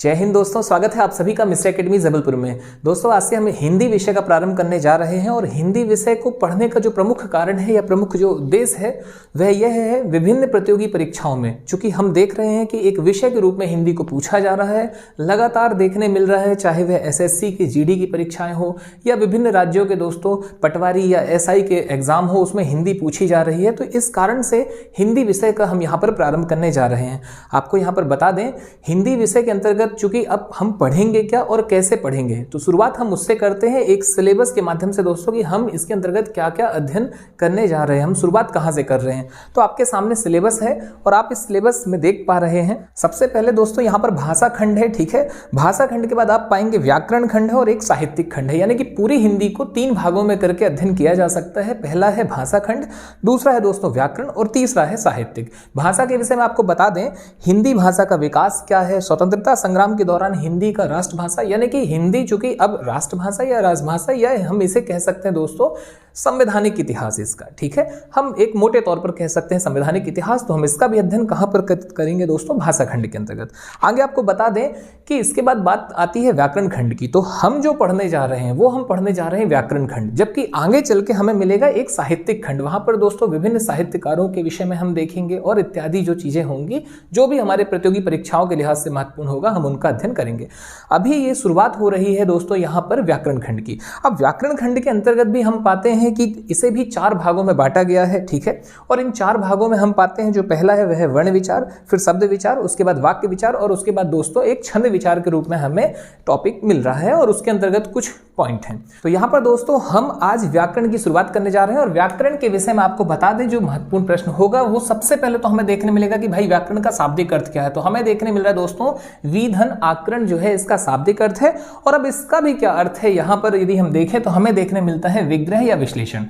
जय हिंद दोस्तों, स्वागत है आप सभी का मिस्टर एकेडमी जबलपुर में। दोस्तों आज से हम हिंदी विषय का प्रारंभ करने जा रहे हैं और हिंदी विषय को पढ़ने का जो प्रमुख कारण है या प्रमुख जो उद्देश्य है वह यह है विभिन्न प्रतियोगी परीक्षाओं में, चूंकि हम देख रहे हैं कि एक विषय के रूप में हिंदी को पूछा जा रहा है, लगातार देखने मिल रहा है, चाहे वह एसएससी की जीडी की परीक्षाएं हो या विभिन्न राज्यों के दोस्तों पटवारी या एसआई के एग्जाम हो, उसमें हिंदी पूछी जा रही है। तो इस कारण से हिंदी विषय का हम यहाँ पर प्रारंभ करने जा रहे हैं। आपको यहाँ पर बता दें, हिंदी विषय के अंतर्गत चूंकि अब हम पढ़ेंगे क्या और कैसे पढ़ेंगे, तो शुरुआत हम उससे करते हैं एक सिलेबस के माध्यम से दोस्तों कि हम इसके अंतर्गत क्या क्या अध्ययन करने जा रहे हैं, हम शुरुआत कहां से कर रहे हैं। तो आपके सामने सिलेबस है और आप इस सिलेबस में देख पा रहे हैं। सबसे पहले दोस्तों यहाँ पर भाषा खंड है, ठीक है। भाषा खंड के बाद आप पाएंगे व्याकरण खंड है और एक साहित्यिक खंड है, यानी कि पूरी हिंदी को 3 भागों में करके अध्ययन किया जा सकता है। पहला है भाषा खंड, दूसरा है दोस्तों व्याकरण और तीसरा है साहित्यिक। भाषा के विषय में आपको बता दें, हिंदी भाषा का विकास क्या है, स्वतंत्रता संग्राम के दौरान हिंदी का राष्ट्रभाषा, यानी कि हिंदी चूंकि अब राष्ट्रभाषा या राजभाषा या हम इसे कह सकते हैं दोस्तों संवैधानिक इतिहास इसका, ठीक है। हम एक मोटे तौर पर कह सकते हैं संवैधानिक इतिहास, तो हम इसका भी अध्ययन कहां पर करेंगे दोस्तों, भाषा खंड के अंतर्गत। आगे आपको बता दें कि इसके बाद बात आती है व्याकरण खंड की। तो हम जो पढ़ने जा रहे हैं वो हम पढ़ने जा रहे हैं व्याकरण खंड, जबकि आगे चल के हमें मिलेगा एक साहित्यिक खंड। वहां पर दोस्तों विभिन्न साहित्यकारों के विषय में हम देखेंगे और इत्यादि जो चीजें होंगी जो भी हमारे प्रतियोगी परीक्षाओं के लिहाज से महत्वपूर्ण होगा, हम उनका अध्ययन करेंगे। अभी ये शुरुआत हो रही है दोस्तों यहाँ पर व्याकरण खंड की। अब व्याकरण खंड के अंतर्गत भी हम पाते हैं कि इसे भी 4 भागों में बांटा गया है, ठीक है। और इन 4 भागों में हम पाते हैं, जो पहला है वह है वर्ण विचार, फिर शब्द विचार, उसके बाद वाक्य विचार और उसके बाद दोस्तों एक छंद विचार के रूप में हमें टॉपिक मिल रहा है और उसके अंतर्गत कुछ पॉइंट हैं। तो यहाँ पर दोस्तों हम आज व्याकरण की शुरुआत करने जा रहे हैं और व्याकरण के विषय में आपको बता दें, जो महत्वपूर्ण प्रश्न होगा वो सबसे पहले तो हमें देखने मिलेगा कि भाई व्याकरण का शाब्दिक अर्थ क्या है। तो हमें देखने मिल रहा है दोस्तों विधन आकरण जो है इसका शाब्दिक अर्थ है, और अब इसका भी क्या अर्थ है यहाँ पर यदि हम देखें तो हमें देखने मिलता है विग्रह या विश्लेषण।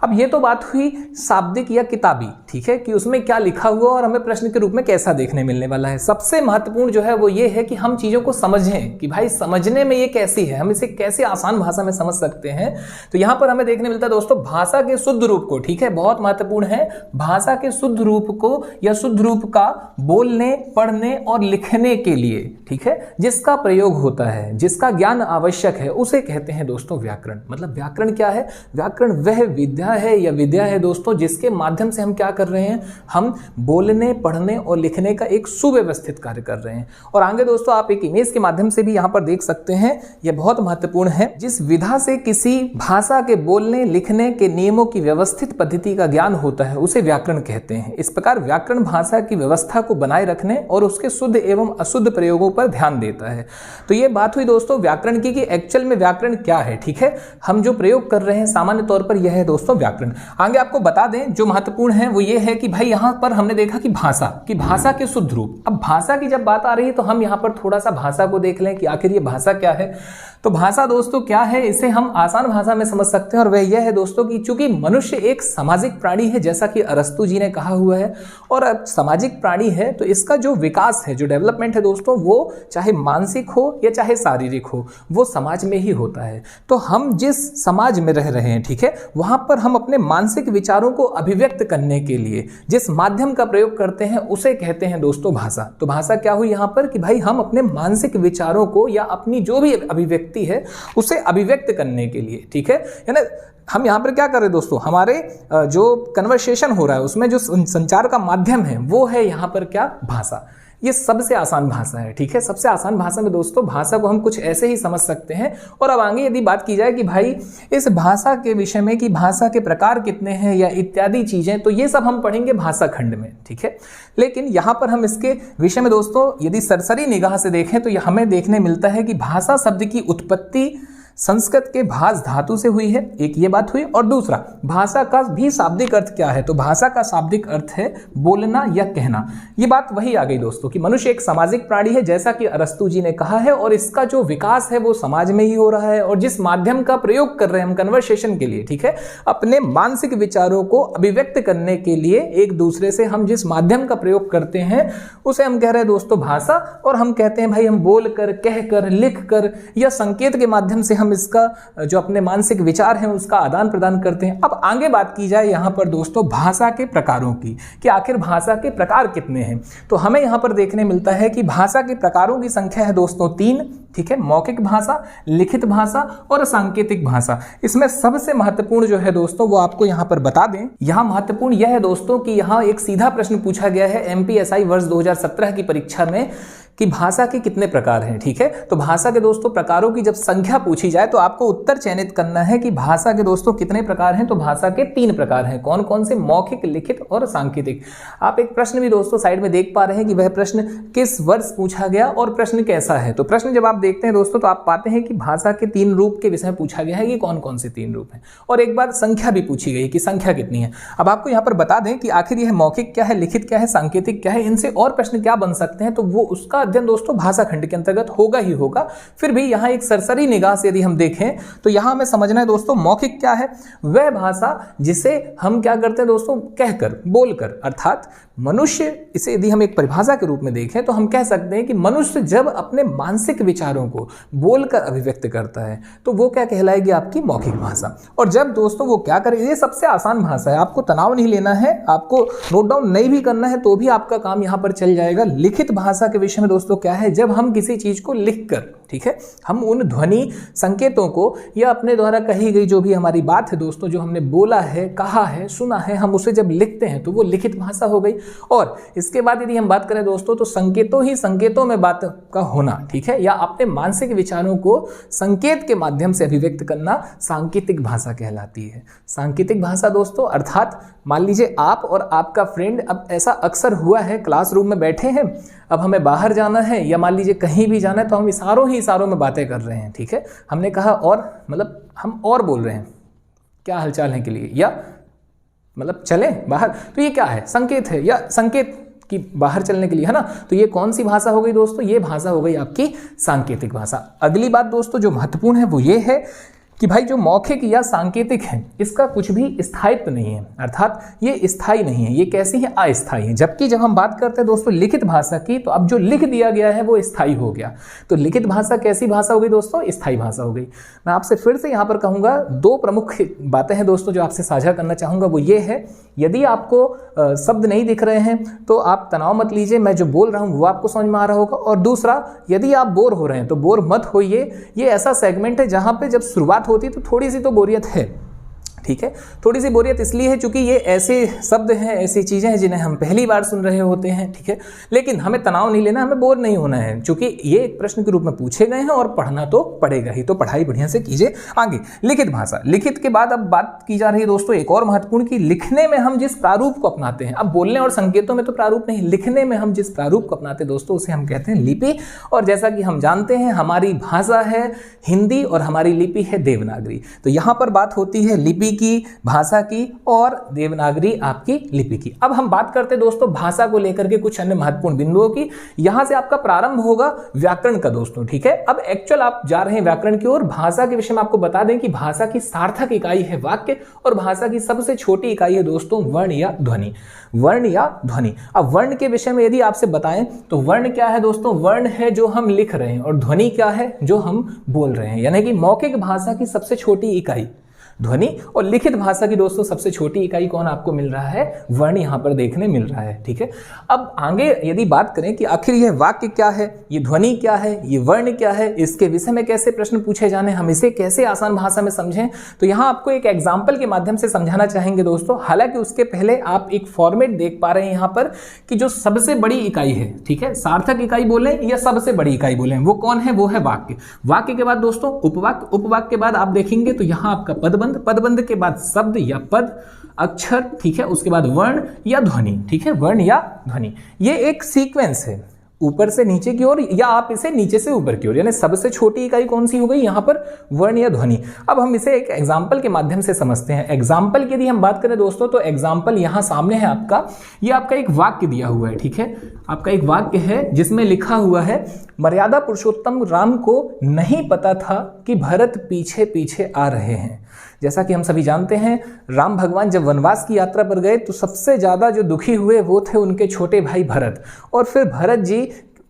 अब ये तो बात हुई शाब्दिक या किताबी, ठीक है, कि उसमें क्या लिखा हुआ और हमें प्रश्न के रूप में कैसा देखने मिलने वाला है। सबसे महत्वपूर्ण जो है वो ये है कि हम चीजों को समझें कि भाई समझने में ये कैसी है, हम इसे कैसे आसान भाषा में समझ सकते हैं। तो यहाँ पर हमें देखने मिलता है दोस्तों भाषा के शुद्ध रूप को, ठीक है, बहुत महत्वपूर्ण है। भाषा के शुद्ध रूप को या शुद्ध रूप का बोलने, पढ़ने और लिखने के लिए, ठीक है, जिसका प्रयोग होता है, जिसका ज्ञान आवश्यक है, उसे कहते हैं दोस्तों व्याकरण। मतलब व्याकरण क्या है? व्याकरण वह विद्या है या विद्या है दोस्तों जिसके माध्यम से हम क्या कर रहे हैं, हम बोलने, पढ़ने और लिखने का एक सुव्यवस्थित कार्य कर रहे हैं। और आगे दोस्तों आप एक इमेज के माध्यम से भी यहां पर देख सकते हैं, यह बहुत महत्वपूर्ण है। जिस विधा से किसी भाषा के बोलने लिखने के नियमों की व्यवस्थित पद्धति का ज्ञान होता है उसे व्याकरण कहते हैं। इस प्रकार व्याकरण भाषा की व्यवस्था को बनाए रखने और उसके शुद्ध एवं अशुद्ध प्रयोगों पर ध्यान देता है। तो यह बात हुई दोस्तों व्याकरण की कि एक्चुअल में व्याकरण क्या है, ठीक है। हम जो प्रयोग कर रहे हैं सामान्य तौर पर यह है दोस्तों व्याकरण। आगे आपको बता दें जो महत्वपूर्ण है वो ये है कि भाई यहां पर हमने देखा कि भाषा के शुद्ध रूप। अब भाषा की जब बात आ रही है तो हम यहां पर थोड़ा सा भाषा को देख लें कि आखिर ये भाषा क्या है। तो भाषा दोस्तों क्या है, इसे हम आसान भाषा में समझ सकते हैं और वह यह है दोस्तों कि चूंकि मनुष्य एक सामाजिक प्राणी है, जैसा कि अरस्तु जी ने कहा हुआ है, और अब सामाजिक प्राणी है तो इसका जो विकास है, जो डेवलपमेंट है दोस्तों, वो चाहे मानसिक हो या चाहे शारीरिक हो, वो समाज में ही होता है। तो हम जिस समाज में रह रहे हैं, ठीक है, वहां पर हम अपने मानसिक विचारों को अभिव्यक्त करने के लिए जिस माध्यम का प्रयोग करते हैं उसे कहते हैं दोस्तों भाषा। तो भाषा क्या हुई यहाँ पर कि भाई हम अपने मानसिक विचारों को या अपनी जो भी अभिव्यक्ति है उसे अभिव्यक्त करने के लिए, ठीक है, यानी हम यहाँ पर क्या कर रहे हैं दोस्तों, हमारे जो कन्वर्सेशन हो रहा है उसमें जो संचार का माध्यम है वो है यहाँ पर क्या, भाषा। ये सबसे आसान भाषा है, ठीक है। सबसे आसान भाषा में दोस्तों भाषा को हम कुछ ऐसे ही समझ सकते हैं। और अब आगे यदि बात की जाए कि भाई इस भाषा के विषय में कि भाषा के प्रकार कितने हैं या इत्यादि चीजें, तो ये सब हम पढ़ेंगे भाषा खंड में, ठीक है। लेकिन यहाँ पर हम इसके विषय में दोस्तों यदि सरसरी निगाह से देखें तो हमें देखने मिलता है कि भाषा शब्द की उत्पत्ति संस्कृत के भाष धातु से हुई है, एक ये बात हुई। और दूसरा भाषा का भी शाब्दिक अर्थ क्या है, तो भाषा का शाब्दिक अर्थ है बोलना या कहना। ये बात वही आ गई दोस्तों कि मनुष्य एक सामाजिक प्राणी है, जैसा कि अरस्तु जी ने कहा है, और इसका जो विकास है वो समाज में ही हो रहा है। और जिस माध्यम का प्रयोग कर रहे हैं हम कन्वर्सेशन के लिए, ठीक है, अपने मानसिक विचारों को अभिव्यक्त करने के लिए एक दूसरे से हम जिस माध्यम का प्रयोग करते हैं उसे हम कह रहे हैं दोस्तों भाषा। और हम कहते हैं भाई हम बोल कर, कह कर, लिख कर या संकेत के माध्यम से हम हम इसका जो अपने मानसिक विचार हैं उसका आदान प्रदान करते हैं। अब आगे बात की जाए यहाँ पर दोस्तों भाषा के प्रकारों की, कि आखिर भाषा के प्रकार कितने हैं, तो हमें यहाँ पर देखने मिलता है कि भाषा के प्रकारों की संख्या है दोस्तों 3, ठीक है, मौखिक भाषा, लिखित भाषा और सांकेतिक भाषा। इसमें सबसे महत्वपूर्ण जो है दोस्तों वो आपको यहाँ पर बता दें, यहाँ महत्वपूर्ण यह है दोस्तों कि यहाँ एक सीधा प्रश्न पूछा गया है MPSI वर्ष 2017 की परीक्षा में कि भाषा के कितने प्रकार हैं, ठीक है। तो भाषा के दोस्तों प्रकारों की जब संख्या पूछी जाए तो आपको उत्तर चयनित करना है कि भाषा के दोस्तों कितने प्रकार हैं। तो भाषा के 3 प्रकार हैं, कौन कौन से, मौखिक, लिखित और सांकेतिक। आप एक प्रश्न भी दोस्तों साइड में देख पा रहे हैं कि वह प्रश्न किस वर्ष पूछा गया और प्रश्न कैसा है। तो प्रश्न जब आप देखते हैं दोस्तों तो आप पाते हैं कि भाषा के 3 रूप के विषय में पूछा गया है कि कौन कौन से 3 रूप हैं, और एक बार संख्या भी पूछी गई कि संख्या कितनी है। अब आपको यहाँ पर बता दें कि आखिर यह मौखिक क्या है, लिखित क्या है, सांकेतिक क्या है, इनसे और प्रश्न क्या बन सकते हैं, तो वो उसका अध्ययन दोस्तों भाषा खंड के अंतर्गत होगा ही होगा। फिर भी यहाँ एक सरसरी निगाह से यदि हम देखें तो यहाँ हमें समझना है दोस्तों मौखिक क्या है, वह भाषा जिसे हम क्या करते हैं दोस्तों, कहकर, बोलकर, अर्थात मनुष्य, इसे यदि हम एक परिभाषा के रूप में देखें तो हम कह सकते हैं कि मनुष्य जब अपने मानसिक विचारों को बोलकर अभिव्यक्त करता है तो वो क्या कहलाएगी, आपकी मौखिक भाषा। और जब दोस्तों वो क्या करे, ये सबसे आसान भाषा है, आपको तनाव नहीं लेना है, आपको नोट डाउन नहीं भी करना है तो भी आपका काम यहाँ पर चल जाएगा। लिखित भाषा के विषय में दोस्तों क्या है, जब हम किसी चीज को लिखकर, ठीक है, हम उन ध्वनि संकेतों को या अपने द्वारा कही गई जो भी हमारी बात है दोस्तों, जो हमने बोला है, कहा है, सुना है, हम उसे जब लिखते हैं तो वो लिखित भाषा हो गई। और इसके बाद यदि हम बात करें दोस्तों तो संकेतों ही संकेतों में बात का होना, ठीक है, या अपने मानसिक विचारों को संकेत के माध्यम से अभिव्यक्त करना सांकेतिक भाषा कहलाती है। सांकेतिक भाषा दोस्तों अर्थात मान लीजिए आप और आपका फ्रेंड, अब ऐसा अक्सर हुआ है, क्लासरूम में बैठे हैं, अब हमें बाहर जाना है या मान लीजिए कहीं भी जाना है तो हम इशारों में बातें कर रहे हैं, ठीक है, हमने कहा और, मतलब हम और बोल रहे हैं क्या हालचाल है के लिए, या मतलब चलें बाहर, तो ये क्या है, संकेत है, या संकेत कि बाहर चलने के लिए, है ना। तो ये कौन सी भाषा हो गई दोस्तों, ये भाषा हो गई आपकी सांकेतिक भाषा। अगली बात दोस्तों जो महत्वपूर्ण है वो ये है कि भाई जो मौखिक या सांकेतिक है इसका कुछ भी स्थायित्व नहीं है, अर्थात ये स्थायी नहीं है, ये कैसी है, अस्थायी है। जबकि जब हम बात करते हैं दोस्तों लिखित भाषा की तो अब जो लिख दिया गया है वो स्थायी हो गया। तो लिखित भाषा कैसी भाषा हो गई दोस्तों, स्थायी भाषा हो गई। मैं आपसे फिर से यहाँ पर कहूँगा 2 प्रमुख बातें हैं दोस्तों जो आपसे साझा करना चाहूँगा, वो ये है, यदि आपको शब्द नहीं दिख रहे हैं तो आप तनाव मत लीजिए, मैं जो बोल रहा हूँ वो आपको समझ में आ रहा होगा। और दूसरा, यदि आप बोर हो रहे हैं तो बोर मत होइए, ये ऐसा सेगमेंट है जहाँ पे जब शुरुआत होती है तो थोड़ी सी तो बोरियत है, ठीक है। थोड़ी सी बोरियत इसलिए है क्योंकि ये ऐसे शब्द हैं, ऐसी चीज़ें हैं जिन्हें हम पहली बार सुन रहे होते हैं, ठीक है। लेकिन हमें तनाव नहीं लेना, हमें बोर नहीं होना है, क्योंकि ये एक प्रश्न के रूप में पूछे गए हैं और पढ़ना तो पड़ेगा ही, तो पढ़ाई बढ़िया से कीजिए। आगे लिखित भाषा, लिखित के बाद अब बात की जा रही है दोस्तों एक और महत्वपूर्ण कि लिखने में हम जिस प्रारूप को अपनाते हैं, अब बोलने और संकेतों में तो प्रारूप नहीं, लिखने में हम जिस प्रारूप को अपनाते हैं दोस्तों उसे हम कहते हैं लिपि। और जैसा कि हम जानते हैं हमारी भाषा है हिंदी और हमारी लिपि है देवनागरी। तो यहाँ पर बात होती है लिपि की, भाषा की, और देवनागरी आपकी लिपि की। अब हम बात करते हैं दोस्तों भाषा को लेकर के कुछ अन्य महत्वपूर्ण बिंदुओं की। यहां से आपका प्रारंभ होगा व्याकरण का दोस्तों, ठीक है। अब एक्चुअल आप जा रहे हैं व्याकरण की ओर। भाषा के विषय में आपको बता दें कि भाषा की सार्थक इकाई है वाक्य, और भाषा की सबसे छोटी इकाई है दोस्तों वर्ण या ध्वनि। वर्ण या ध्वनि। अब वर्ण के विषय में यदि आपसे बताएं तो वर्ण क्या है दोस्तों, वर्ण है जो हम लिख रहे हैं, और ध्वनि क्या है, जो हम बोल रहे हैं। यानी कि मौखिक भाषा की सबसे छोटी इकाई ध्वनि, और लिखित भाषा की दोस्तों सबसे छोटी इकाई कौन आपको मिल रहा है, वर्ण यहां पर देखने मिल रहा है, ठीक है। अब आगे यदि बात करें कि आखिर यह वाक्य क्या है, ये ध्वनि क्या है, ये वर्ण क्या है, इसके विषय में कैसे प्रश्न पूछे जाने, हम इसे कैसे आसान भाषा में समझें, तो यहां आपको एक एग्जाम्पल के माध्यम से समझाना चाहेंगे दोस्तों। हालांकि उसके पहले आप एक फॉर्मेट देख पा रहे हैं यहाँ पर कि जो सबसे बड़ी इकाई है, ठीक है, सार्थक इकाई बोले या सबसे बड़ी इकाई बोले, वो कौन है, वो है वाक्य। वाक्य के बाद दोस्तों उपवाक्य, उपवाक्य के बाद आप देखेंगे तो यहाँ आपका पदबंध, पदबंध के बाद शब्द या पद, अक्षर, ठीक है, उसके बाद वर्ण या ध्वनि, ठीक है, वर्ण या ध्वनि। ये एक सीक्वेंस है ऊपर से नीचे की ओर, या आप इसे नीचे से ऊपर की ओर, यानी सबसे छोटी इकाई कौन सी हो गई यहाँ पर, वर्ण या ध्वनि। अब हम इसे एक एग्जाम्पल के माध्यम से समझते हैं। एग्जाम्पल की यदि हम बात करें दोस्तों तो एग्जाम्पल यहाँ सामने है आपका, ये आपका एक वाक्य दिया हुआ है, ठीक है, आपका एक वाक्य है जिसमें लिखा हुआ है, मर्यादा पुरुषोत्तम राम को नहीं पता था कि भरत पीछे पीछे आ रहे हैं। जैसा कि हम सभी जानते हैं राम भगवान जब वनवास की यात्रा पर गए तो सबसे ज्यादा जो दुखी हुए वो थे उनके छोटे भाई भरत, और फिर भरत जी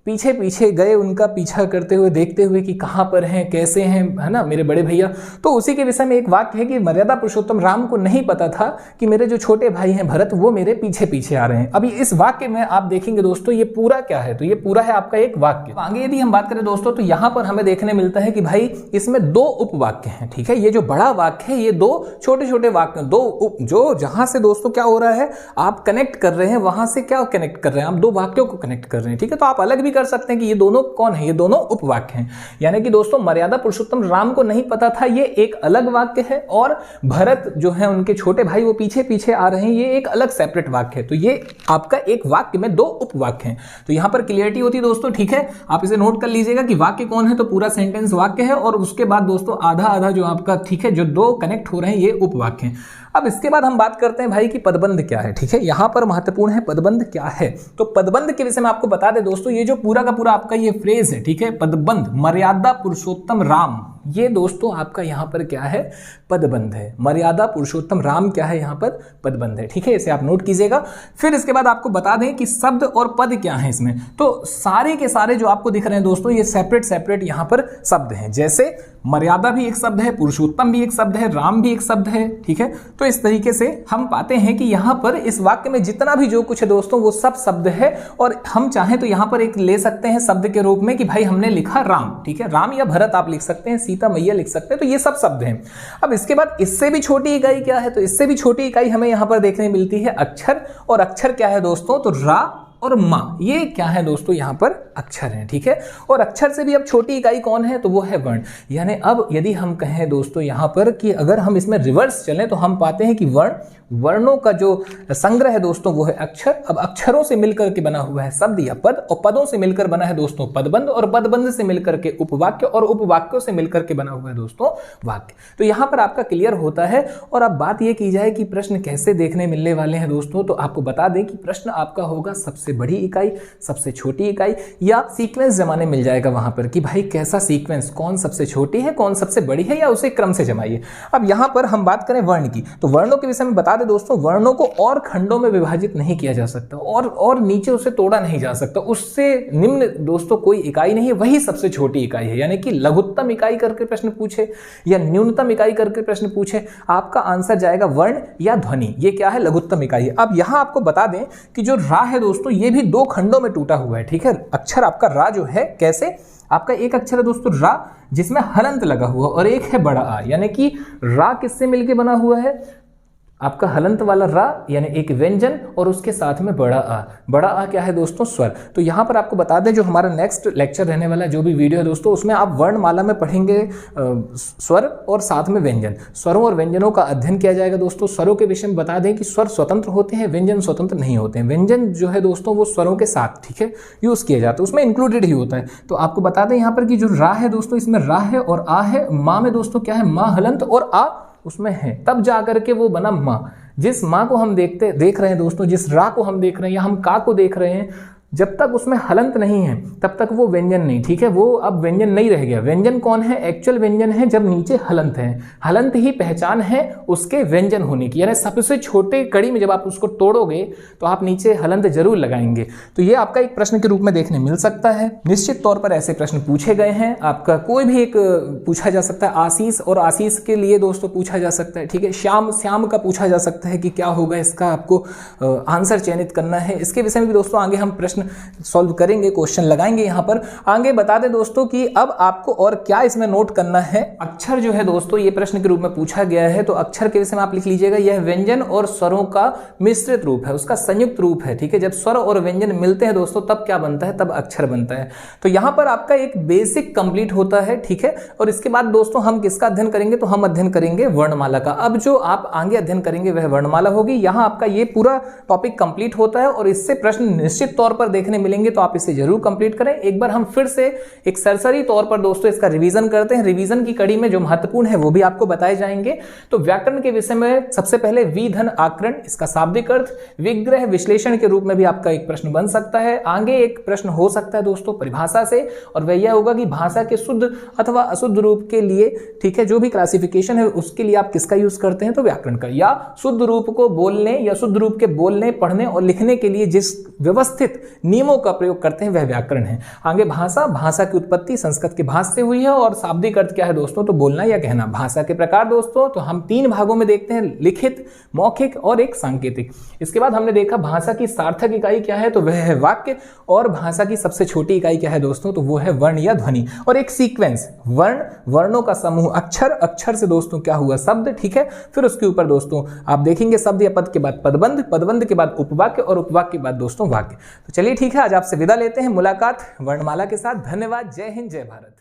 पीछे पीछे गए, उनका पीछा करते हुए, देखते हुए कि कहाँ पर हैं, कैसे हैं, है ना मेरे बड़े भैया। तो उसी के विषय में एक वाक्य है कि मर्यादा पुरुषोत्तम राम को नहीं पता था कि मेरे जो छोटे भाई हैं भरत वो मेरे पीछे पीछे आ रहे हैं। अभी इस वाक्य में आप देखेंगे दोस्तों ये पूरा क्या है, तो ये पूरा है आपका एक वाक्य। आगे यदि हम बात करें दोस्तों तो यहाँ पर हमें देखने मिलता है कि भाई इसमें दो उपवाक्य हैं, ठीक है। ये जो बड़ा वाक्य है ये दो छोटे छोटे वाक्य, दो जो जहां से दोस्तों क्या हो रहा है, आप कनेक्ट कर रहे हैं, वहां से क्या कनेक्ट कर रहे हैं, आप दो वाक्यों को कनेक्ट कर रहे हैं, ठीक है। तो आप अलग भी कर सकते हैं कि ये दोनों कौन है, ये दोनों उपवाक्य हैं। यानी कि दोस्तों मर्यादा पुरुषोत्तम राम को नहीं पता था, ये एक अलग वाक्य है, और भरत जो है उनके छोटे भाई वो पीछे पीछे आ रहे हैं, ये एक अलग सेपरेट वाक्य है। तो ये आपका एक वाक्य में दो उपवाक्य हैं। तो यहां पर क्लियरिटी होती है दोस्तों, ठीक है। आप इसे नोट कर लीजिएगा कि वाक्य कौन है, तो पूरा सेंटेंस वाक्य है, और उसके बाद दोस्तों आधा आधा जो आपका, ठीक है, जो दो कनेक्ट हो रहे हैं ये उपवाक्य हैं। अब इसके बाद हम बात करते हैं भाई कि पदबंध क्या है, ठीक है। यहां पर महत्वपूर्ण है पदबंध क्या है। तो पदबंध के विषय में आपको बता दें दोस्तों, ये जो पूरा का पूरा आपका ये फ्रेज है, ठीक है, पदबंध मर्यादा पुरुषोत्तम राम, ये दोस्तों आपका यहां पर क्या है, पदबंध है। मर्यादा पुरुषोत्तम राम क्या है, यहां पर पदबंध है, ठीक है। इसे आप नोट कीजिएगा। फिर इसके बाद आपको बता दें कि शब्द और पद क्या है इसमें। तो सारे के सारे जो आपको दिख रहे हैं दोस्तों ये सेपरेट सेपरेट यहां पर शब्द हैं। जैसे मर्यादा भी एक शब्द है, पुरुषोत्तम भी एक शब्द है, राम भी एक शब्द है, ठीक है। तो इस तरीके से हम पाते हैं कि यहां पर इस वाक्य में जितना भी जो कुछ है दोस्तों वो सब शब्द है, और हम चाहें तो यहां पर एक ले सकते हैं शब्द के रूप में कि भाई हमने लिखा राम, ठीक है, राम या भरत आप लिख सकते हैं, सीता मैया लिख सकते हैं, तो ये सब शब्द हैं। अब इसके बाद इससे भी छोटी इकाई क्या है, तो इससे भी छोटी इकाई हमें यहां पर देखने मिलती है अक्षर। और अक्षर क्या है दोस्तों, तो रा और मां, ये क्या है दोस्तों, यहां पर अक्षर हैं, ठीक है। और अक्षर से भी अब छोटी इकाई कौन है, तो वो है वर्ण। यानी अब यदि हम कहें दोस्तों यहां पर कि अगर हम इसमें रिवर्स चलें तो हम पाते हैं कि वर्णों का जो संग्रह है दोस्तों वो है अक्षर। अब अक्षरों से मिलकर के बना हुआ है शब्द या पद, और पदों से मिलकर बना है दोस्तों पदबंध, और पदबंध से मिलकर के उपवाक्य, और उपवाक्यों से मिलकर के बना हुआ है दोस्तों वाक्य। तो यहां पर आपका क्लियर होता है। और अब बात यह की जाए कि प्रश्न कैसे देखने मिलने वाले हैं दोस्तों, तो आपको बता दें कि प्रश्न आपका होगा सबसे बड़ी इकाई, सबसे छोटी इकाई, या सीक्वेंस जमाने मिल जाएगा वहां पर कि भाई कैसा सीक्वेंस, कौन सबसे छोटी है कौन सबसे बड़ी है, या उसे क्रम से जमाइए। अब यहां पर हम बात करें वर्ण की, तो वर्णों के विषय में बता दें दोस्तों, वर्णों को और खंडों में विभाजित नहीं किया जा सकता, और नीचे उसे तोड़ा नहीं जा सकता। उससे निम्न दोस्तों कोई इकाई नहीं है, वही सबसे छोटी इकाई है। यानी कि लघुत्तम इकाई करके प्रश्न पूछे या न्यूनतम इकाई करके प्रश्न पूछे, आपका आंसर जाएगा वर्ण या ध्वनि, ये क्या है, लघुत्तम इकाई है। अब यहां आपको बता दें कि जो रा है दोस्तों ये भी दो खंडों में टूटा हुआ है, ठीक है। अक्षर आपका रा जो है, कैसे, आपका एक अक्षर है दोस्तों रा जिसमें हलंत लगा हुआ, और एक है बड़ा आ। यानी कि रा किससे मिलकर बना हुआ है, आपका हलंत वाला रा यानी एक व्यंजन, और उसके साथ में बड़ा आ। बड़ा आ क्या है दोस्तों, स्वर। तो यहां पर आपको बता दें जो हमारा नेक्स्ट लेक्चर रहने वाला जो भी वीडियो है दोस्तों, उसमें आप वर्णमाला में पढ़ेंगे स्वर और साथ में व्यंजन। स्वरों और व्यंजनों का अध्ययन किया जाएगा दोस्तों। स्वरों के विषय में बता दें कि स्वर स्वतंत्र होते हैं, व्यंजन स्वतंत्र नहीं होते हैं। व्यंजन जो है दोस्तों वो स्वरों के साथ, ठीक है, यूज किया जाता है, उसमें इंक्लूडेड ही होता है। तो आपको बता दें यहाँ पर कि जो रा है दोस्तों इसमें रा है और आ है। माँ में दोस्तों क्या है, माँ हलंत और आ उसमें है, तब जाकर के वो बना माँ। जिस माँ को हम देख रहे हैं दोस्तों, जिस रा को हम देख रहे हैं या हम का को देख रहे हैं, जब तक उसमें हलंत नहीं है तब तक वो व्यंजन नहीं, ठीक है, वो अब व्यंजन नहीं रह गया। व्यंजन कौन है, एक्चुअल व्यंजन है जब नीचे हलंत है। हलंत ही पहचान है उसके व्यंजन होने की, यानी सबसे छोटे कड़ी में जब आप उसको तोड़ोगे तो आप नीचे हलंत जरूर लगाएंगे। तो ये आपका एक प्रश्न के रूप में देखने मिल सकता है। निश्चित तौर पर ऐसे प्रश्न पूछे गए हैं, आपका कोई भी एक पूछा जा सकता है। आशीष और आशीष के लिए दोस्तों पूछा जा सकता है, ठीक है। श्याम का पूछा जा सकता है कि क्या होगा, इसका आपको आंसर चयनित करना है। इसके विषय में भी दोस्तों आगे हम प्रश्न सॉल्व करेंगे, क्वेश्चन लगाएंगे यहां पर। आगे बता दें दोस्तों कि अब आपको और क्या इसमें नोट करना है। अक्षर जो है दोस्तों ये प्रश्न के रूप में पूछा गया है, तो अक्षर के विषय में आप लिख लीजिएगा, यह व्यंजन और स्वरों का मिश्रित रूप है, उसका संयुक्त रूप है, ठीक है। जब स्वर और व्यंजन मिलते हैं दोस्तों तब क्या बनता है, तब अक्षर बनता है। तो यहां पर आपका एक बेसिक कंप्लीट होता है, ठीक है। और इसके बाद दोस्तों हम किसका अध्ययन करेंगे, तो हम अध्ययन करेंगे वर्णमाला का। अब जो आप आगे अध्ययन करेंगे वह वर्णमाला होगी। यहां आपका ये पूरा टॉपिक कंप्लीट होता है और इससे प्रश्न निश्चित तौर पर देखने मिलेंगे, तो आप इसे जरूर कंप्लीट करें। एक बार हम फिर से एक सरसरी तौर पर दोस्तों इसका रिवीजन करते हैं। रिवीजन की कड़ी में जो महत्वपूर्ण है वो भी आपको बताए जाएंगे। तो व्याकरण के विषय में सबसे पहले विधन आकरण, इसका शाब्दिक अर्थ, विग्रह विश्लेषण के रूप में भी आपका एक प्रश्न बन सकता है। आगे एक प्रश्न हो सकता है दोस्तों परिभाषा से, और वह यह होगा कि भाषा के शुद्ध अथवा अशुद्ध रूप के लिए, ठीक है, जो भी क्लासिफिकेशन है उसके लिए आप किसका यूज करते हैं, तो व्याकरण का। या शुद्ध रूप को बोलने या शुद्ध रूप के बोलने, पढ़ने और लिखने के लिए जिस व्यवस्थित नियमों का प्रयोग करते हैं वह व्याकरण है। आगे भाषा, भाषा की उत्पत्ति संस्कृत के भाष से हुई है और शाब्दिक अर्थ क्या है दोस्तों, तो बोलना या कहना। भाषा के प्रकार दोस्तों तो हम 3 भागों में देखते हैं, लिखित, मौखिक और एक सांकेतिक। इसके बाद हमने देखा भाषा की सार्थक इकाई क्या है, तो वह है वाक्य, और भाषा की सबसे छोटी इकाई क्या है दोस्तों, तो वो है वर्ण या ध्वनि, और एक सीक्वेंस, वर्ण, वर्णों का समूह, अक्षर, अक्षर से दोस्तों क्या हुआ, शब्द, ठीक है। फिर उसके ऊपर दोस्तों आप देखेंगे शब्द या पद के बाद पदबंध, पदबंध के बाद उपवाक्य और उपवाक्य के बाद दोस्तों वाक्य। तो चलिए ठीक है, आज आपसे विदा लेते हैं, मुलाकात वर्णमाला के साथ। धन्यवाद, जय हिंद, जय भारत।